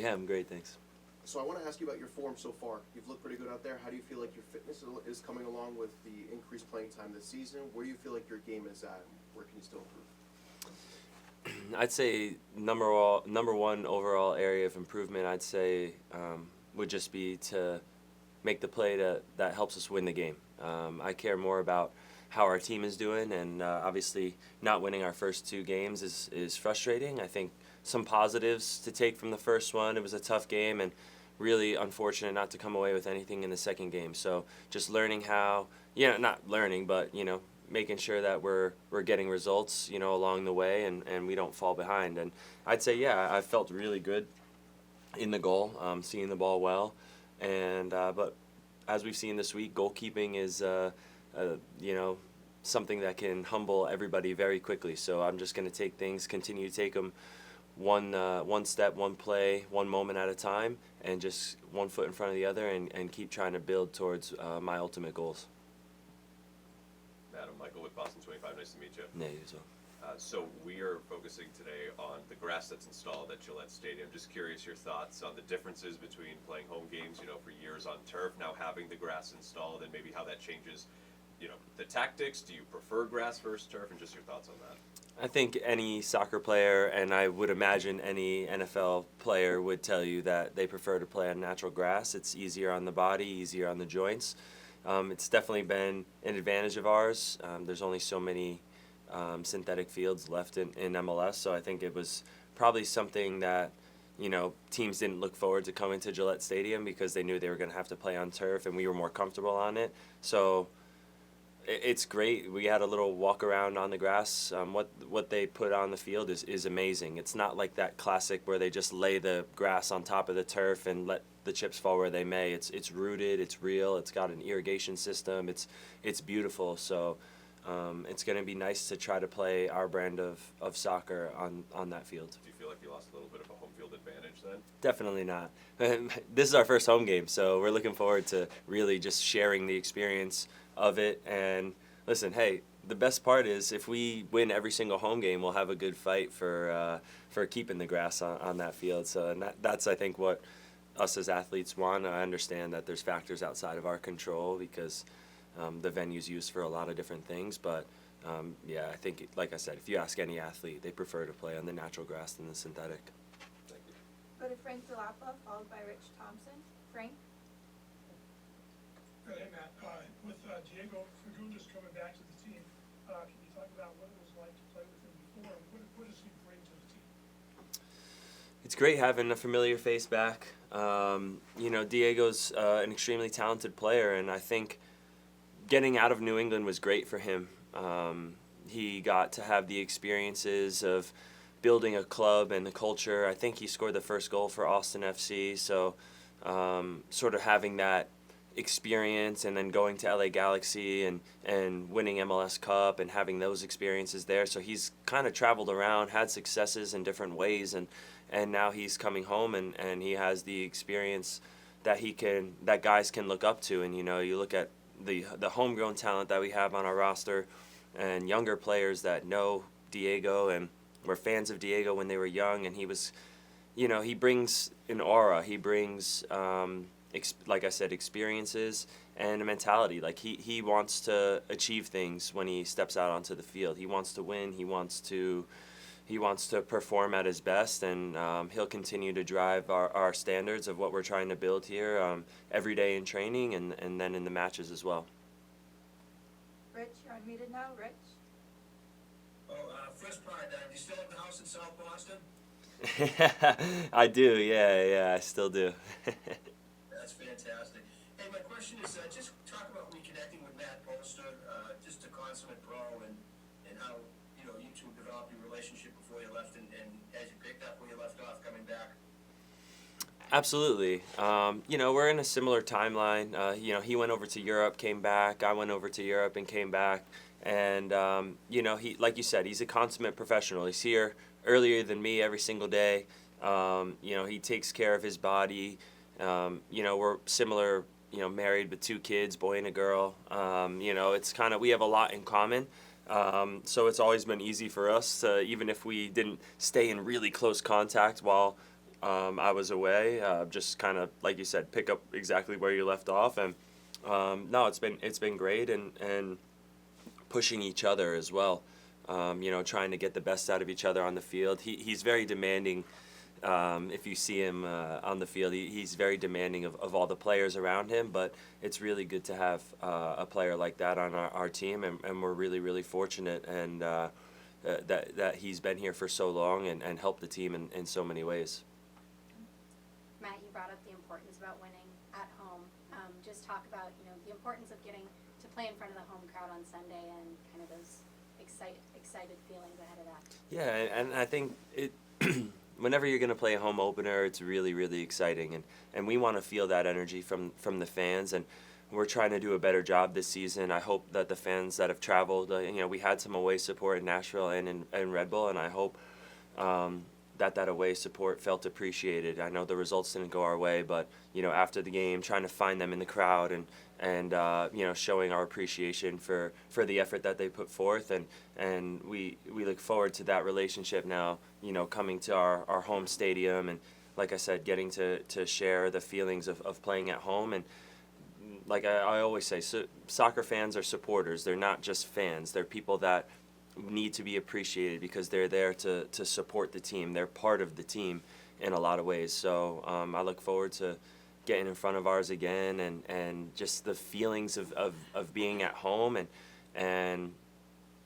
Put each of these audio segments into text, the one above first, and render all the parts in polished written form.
Yeah, I'm great, thanks. So I want to ask you about your form so far. You've looked pretty good out there. How do you feel like your fitness is coming along with the increased playing time this season? Where do you feel like your game is at, and where can you still improve? I'd say number one overall area of improvement, I'd say, would just be to make the play that helps us win the game. I care more about how our team is doing, and obviously not winning our first two games is frustrating. I think some positives to take from the first one. It was a tough game, and really unfortunate not to come away with anything in the second game. So just learning how, not learning, but, making sure that we're getting results, along the way, and we don't fall behind. And I'd say, yeah, I felt really good in the goal, seeing the ball well. And but as we've seen this week, goalkeeping is, something that can humble everybody very quickly. So I'm just going to continue to take them one step, one play, one moment at a time, and just one foot in front of the other, and keep trying to build towards my ultimate goals. Adam, Michael with Boston 25, nice to meet you. Yeah, you as well. So we are focusing today on the grass that's installed at Gillette Stadium. Just curious your thoughts on the differences between playing home games, for years on turf, now having the grass installed, and maybe how that changes, the tactics. Do you prefer grass versus turf, and just your thoughts on that? I think any soccer player, and I would imagine any NFL player, would tell you that they prefer to play on natural grass. It's easier on the body, easier on the joints. It's definitely been an advantage of ours. There's only so many synthetic fields left in MLS, so I think it was probably something that teams didn't look forward to coming to Gillette Stadium because they knew they were going to have to play on turf, and we were more comfortable on it. So it's great. We had a little walk around on the grass. What they put on the field is amazing. It's not like that classic where they just lay the grass on top of the turf and let the chips fall where they may. It's rooted. It's real. It's got an irrigation system. It's beautiful. So it's going to be nice to try to play our brand of soccer on that field. Do you feel like you lost a little bit of a home field advantage then? Definitely not. This is our first home game, so we're looking forward to really just sharing the experience of it. And listen, hey, the best part is if we win every single home game, we'll have a good fight for keeping the grass on that field. So and that's I think what us as athletes want. I understand that there's factors outside of our control because the venue's used for a lot of different things, but yeah, I think, like I said, if you ask any athlete, they prefer to play on the natural grass than the synthetic. Thank you. Go to Frank DeLappa, followed by Rich Thompson. Frank? Hey, Matt. With Diego Fagundes coming back to the team, can you talk about what it was like to play with him before, and what does he bring to the team? It's great having a familiar face back. Diego's an extremely talented player, and I think getting out of New England was great for him. He got to have the experiences of building a club and the culture. I think he scored the first goal for Austin FC, so sort of having that experience and then going to LA Galaxy and winning MLS Cup and having those experiences there. So he's kind of traveled around, had successes in different ways, and now he's coming home and he has the experience that guys can look up to. And you look at the homegrown talent that we have on our roster and younger players that know Diego and were fans of Diego when they were young, and he was, he brings an aura. He brings like I said, experiences and a mentality. Like he wants to achieve things when he steps out onto the field. He wants to win. He wants to perform at his best, and he'll continue to drive our standards of what we're trying to build here every day in training and then in the matches as well. Rich, you're unmuted now. Rich? First part, do you still have the house in South Boston? I do, yeah, I still do. That's fantastic. Hey, my question is just talk about reconnecting with Matt Turner, just a consummate pro, and how you two developed your relationship before you left, and as you picked up where you left off coming back. Absolutely. We're in a similar timeline. He went over to Europe, came back. I went over to Europe and came back. And he, like you said, he's a consummate professional. He's here earlier than me every single day. He takes care of his body. We're similar, married with 2 kids, boy and a girl. It's kind of, we have a lot in common. So it's always been easy for us to, even if we didn't stay in really close contact while I was away, just kind of like you said, pick up exactly where you left off, and no, it's been great, and pushing each other as well. Trying to get the best out of each other on the field. He's very demanding. If you see him on the field, he's very demanding of all the players around him, but it's really good to have a player like that on our team, and we're really, really fortunate and that he's been here for so long and helped the team in so many ways. Matt, you brought up the importance about winning at home. Just talk about, the importance of getting to play in front of the home crowd on Sunday and kind of those excited feelings ahead of that. Yeah, and I think it whenever you're going to play a home opener, it's really, really exciting, and we want to feel that energy from the fans, and we're trying to do a better job this season. I hope that the fans that have traveled, we had some away support in Nashville and in Red Bull, and I hope that away support felt appreciated. I know the results didn't go our way, but after the game, trying to find them in the crowd and showing our appreciation for the effort that they put forth, and we look forward to that relationship now, coming to our home stadium, and like I said, getting to share the feelings of playing at home. And like I always say, soccer fans are supporters. They're not just fans. They're people that need to be appreciated because they're there to support the team. They're part of the team in a lot of ways. So I look forward to getting in front of ours again, and just the feelings of being at home, and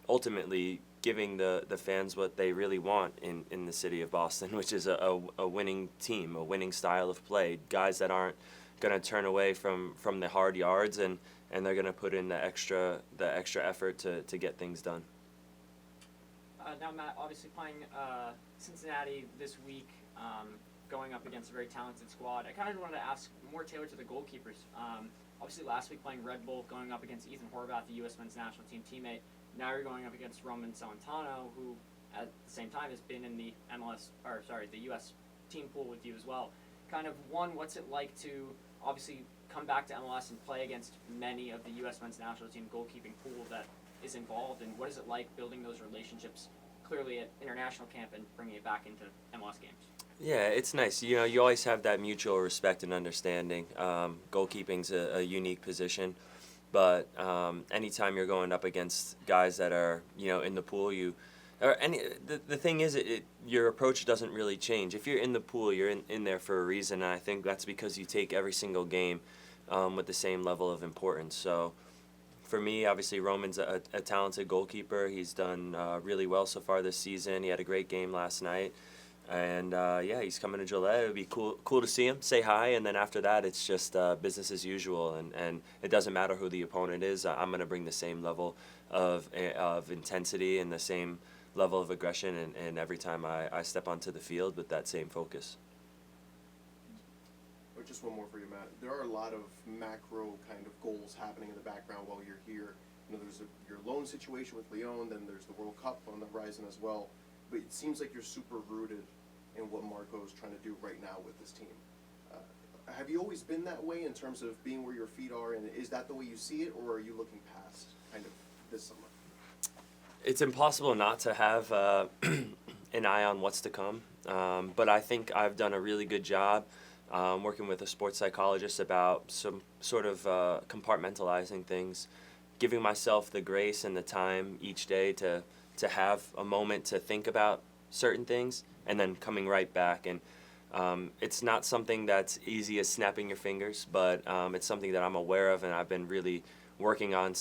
ultimately giving the fans what they really want in the city of Boston, which is a winning team, a winning style of play, guys that aren't going to turn away from the hard yards, and they're going to put in the extra effort to get things done. Now, Matt, obviously playing Cincinnati this week, going up against a very talented squad. I kind of wanted to ask more tailored to the goalkeepers. Obviously, last week playing Red Bull, going up against Ethan Horvath, the U.S. men's national team teammate. Now you're going up against Roman Celentano, who at the same time has been in the the U.S. team pool with you as well. Kind of one, what's it like to obviously come back to MLS and play against many of the U.S. men's national team goalkeeping pool that is involved, and what is it like building those relationships clearly at international camp and bringing it back into MLS games? Yeah, it's nice. You always have that mutual respect and understanding. Goalkeeping's a unique position, but anytime you're going up against guys that are in the pool, the thing is, your approach doesn't really change. If you're in the pool, you're in there for a reason, and I think that's because you take every single game with the same level of importance. So for me, obviously, Roman's a talented goalkeeper. He's done really well so far this season. He had a great game last night. And he's coming to Gillette. It would be cool to see him, say hi, and then after that, it's just business as usual. And it doesn't matter who the opponent is. I'm going to bring the same level of intensity and the same level of aggression, and every time I step onto the field with that same focus. Just one more for you, Matt. There are a lot of macro kind of goals happening in the background while you're here. There's your loan situation with Lyon, then there's the World Cup on the horizon as well. But it seems like you're super rooted in what Marco is trying to do right now with this team. Have you always been that way in terms of being where your feet are, and is that the way you see it, or are you looking past kind of this summer? It's impossible not to have an eye on what's to come, but I think I've done a really good job working with a sports psychologist about some sort of compartmentalizing things, giving myself the grace and the time each day to have a moment to think about certain things, and then coming right back. And it's not something that's easy as snapping your fingers, but it's something that I'm aware of and I've been really working on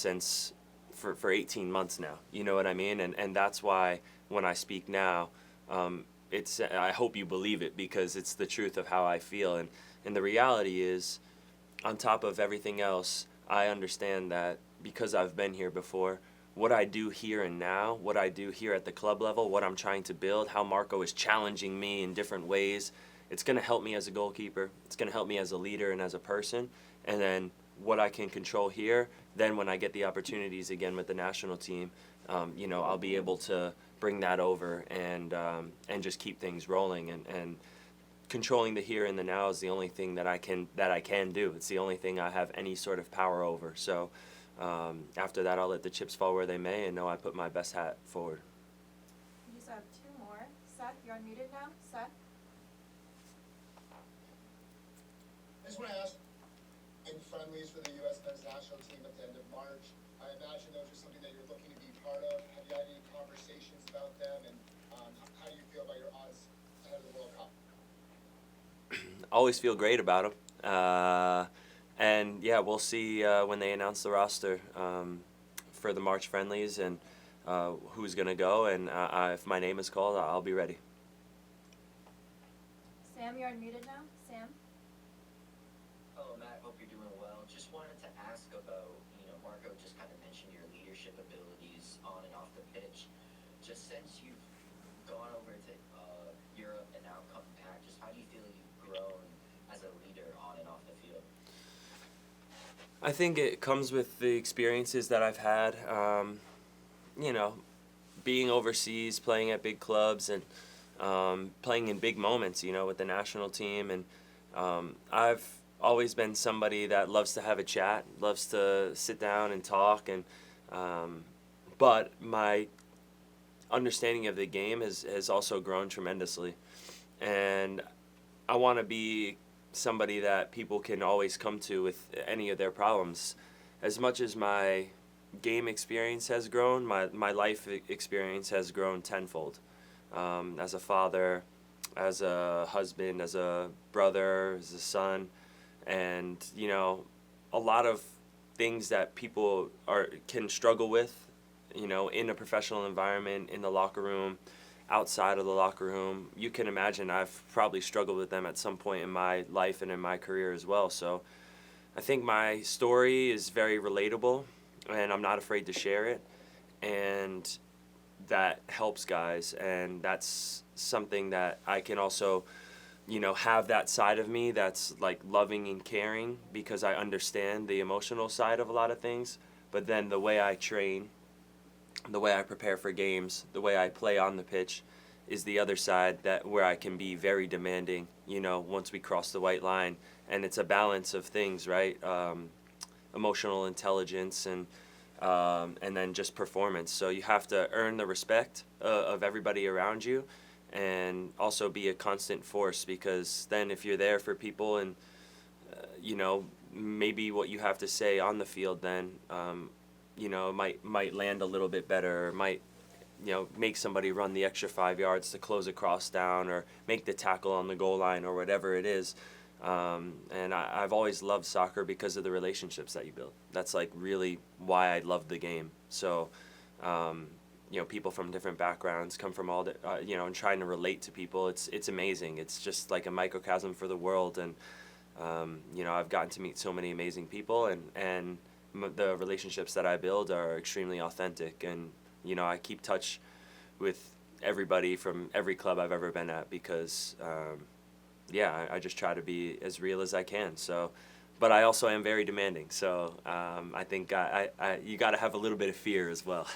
for 18 months now. You know what I mean? And that's why when I speak now, I hope you believe it, because it's the truth of how I feel. And the reality is, on top of everything else, I understand that because I've been here before, what I do here and now, what I do here at the club level, what I'm trying to build, how Marco is challenging me in different ways, it's going to help me as a goalkeeper. It's going to help me as a leader and as a person. And then what I can control here, then when I get the opportunities again with the national team, I'll be able to bring that over and just keep things rolling. And controlling the here and the now is the only thing that I can do. It's the only thing I have any sort of power over. So after that, I'll let the chips fall where they may and know I put my best hat forward. You just have two more. Seth, you're unmuted now. Seth? I just want to ask, in friendlies for the U.S. men's national team at the end of March, I imagine those are something that you're looking to be part of. Have you had any conversations about them, and how do you feel about your odds ahead of the World Cup? Always feel great about them. And yeah, we'll see when they announce the roster for the March friendlies and who's going to go. And if my name is called, I'll be ready. Sam, you're unmuted now. Sam? Hello, Matt. Hope you're doing well. Just wanted to ask about, Marco just kind of mentioned your leadership abilities on and off the pitch. Just since you've gone over to Europe and now come back, just how do you feel you've grown as a leader on and off the field? I think it comes with the experiences that I've had. Being overseas, playing at big clubs, and playing in big moments, with the national team. And I've always been somebody that loves to have a chat, loves to sit down and talk. And but my understanding of the game has also grown tremendously. And I want to be somebody that people can always come to with any of their problems. As much as my game experience has grown, my life experience has grown tenfold. As a father, as a husband, as a brother, as a son, and a lot of things that people can struggle with, in a professional environment, in the locker room, outside of the locker room. You can imagine I've probably struggled with them at some point in my life and in my career as well. So I think my story is very relatable, and I'm not afraid to share it, and that helps guys. And that's something that I can also have that side of me that's like loving and caring, because I understand the emotional side of a lot of things. But then the way I train, the way I prepare for games, the way I play on the pitch is the other side, that where I can be very demanding, once we cross the white line. And it's a balance of things, right? Emotional intelligence and then just performance. So you have to earn the respect of everybody around you, and also be a constant force, because then if you're there for people and maybe what you have to say on the field, then might land a little bit better, or might make somebody run the extra 5 yards to close a cross down, or make the tackle on the goal line, or whatever it is. And I've always loved soccer because of the relationships that you build. That's like really why I love the game. So, people from different backgrounds come from all the, and trying to relate to people. It's amazing. It's just like a microcosm for the world. And, I've gotten to meet so many amazing people, and the relationships that I build are extremely authentic. And, I keep touch with everybody from every club I've ever been at, because, I just try to be as real as I can. So, but I also am very demanding. So I think you got to have a little bit of fear as well.